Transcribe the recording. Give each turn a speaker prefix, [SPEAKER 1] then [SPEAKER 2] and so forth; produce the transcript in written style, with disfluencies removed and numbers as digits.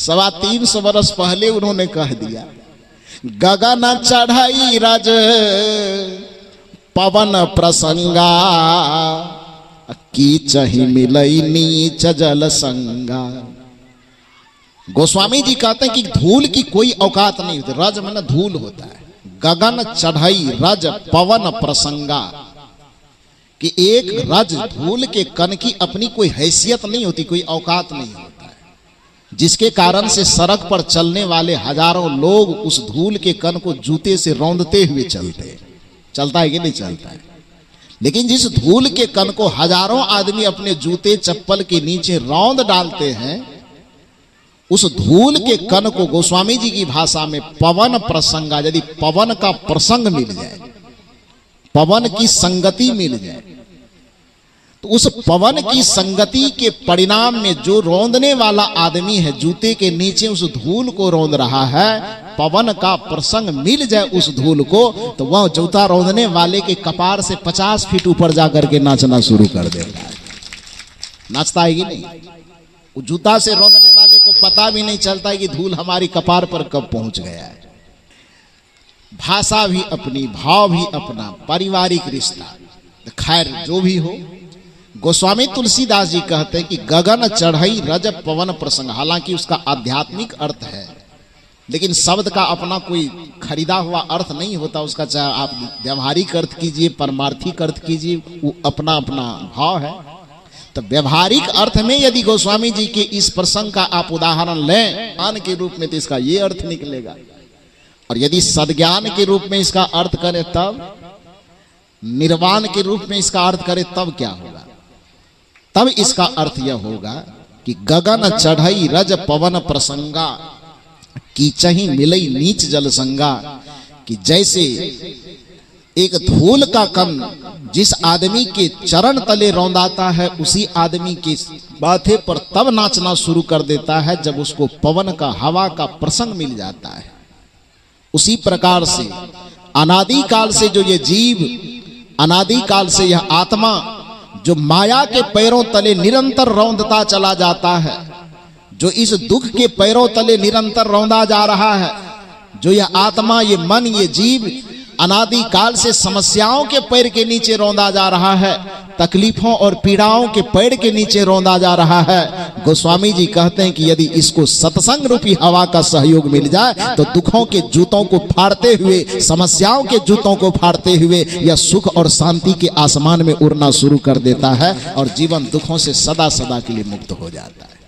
[SPEAKER 1] 325 वर्ष पहले उन्होंने कह दिया, गगन चढ़ाई रज पवन प्रसंगा, की चही मिलई नीच जल संगा। गोस्वामी जी कहते हैं कि धूल की कोई औकात नहीं होती। रज माने धूल होता है। गगन चढ़ाई रज पवन प्रसंगा, कि एक रज धूल के कण की अपनी कोई हैसियत नहीं होती, कोई औकात नहीं होता है, जिसके कारण से सड़क पर चलने वाले हजारों लोग उस धूल के कण को जूते से रौंदते हुए चलता है कि नहीं चलता है। लेकिन जिस धूल के कण को हजारों आदमी अपने जूते चप्पल के नीचे रौंद डालते हैं, उस धूल के कण को गोस्वामी जी की भाषा में पवन प्रसंगा, यदि पवन का प्रसंग मिल जाए, पवन की संगति मिल जाए, तो उस पवन की संगति के परिणाम में जो रौंदने वाला आदमी है, जूते के नीचे उस धूल को रौंद रहा है, पवन का प्रसंग मिल जाए उस धूल को, तो वह जूता रौंदने वाले के कपार से 50 फीट ऊपर जाकर के नाचना शुरू कर देता है। नाचता है कि नहीं? वो जूता से रौंदने वाले को पता भी नहीं चलता है कि धूल हमारी कपार पर कब पहुंच गया है। भाषा भी अपनी, भाव भी अपना, पारिवारिक रिश्ता, खैर जो भी हो, गोस्वामी तुलसीदास जी कहते हैं कि गगन चढ़ई रज पवन प्रसंग। हालांकि उसका आध्यात्मिक अर्थ है, लेकिन शब्द का अपना कोई खरीदा हुआ अर्थ नहीं होता उसका। चाहे आप व्यवहारिक अर्थ कीजिए, परमार्थिक अर्थ कीजिए, वो अपना अपना भाव है। तो व्यवहारिक अर्थ में यदि गोस्वामी जी के इस प्रसंग का आप उदाहरण लें ज्ञान के रूप में, तो इसका ये अर्थ निकलेगा। और यदि सद्ज्ञान के रूप में इसका अर्थ करें, तब निर्वाण के रूप में इसका अर्थ करें, तब क्या होगा? तब इसका अर्थ यह होगा कि गगन चढ़ई रज पवन प्रसंगा, कीचही मिलई नीच जल संगा। कि जैसे एक धूल का कण जिस आदमी के चरण तले रौंदाता है, उसी आदमी के माथे पर तब नाचना शुरू कर देता है जब उसको पवन का, हवा का प्रसंग मिल जाता है। उसी प्रकार से अनादि काल से जो ये जीव, अनादि काल से यह आत्मा जो माया के पैरों तले निरंतर रौंदता चला जाता है, जो इस दुख के पैरों तले निरंतर रौंदा जा रहा है, जो यह आत्मा, ये मन, ये जीव अनादि काल से समस्याओं के पैर के नीचे रौंदा जा रहा है, तकलीफों और पीड़ाओं के पैर के नीचे रौंदा जा रहा है। गोस्वामी जी कहते हैं कि यदि इसको सत्संग रूपी हवा का सहयोग मिल जाए, तो दुखों के जूतों को फाड़ते हुए, समस्याओं के जूतों को फाड़ते हुए यह सुख और शांति के आसमान में उड़ना शुरू कर देता है और जीवन दुखों से सदा सदा के लिए मुक्त हो जाता है।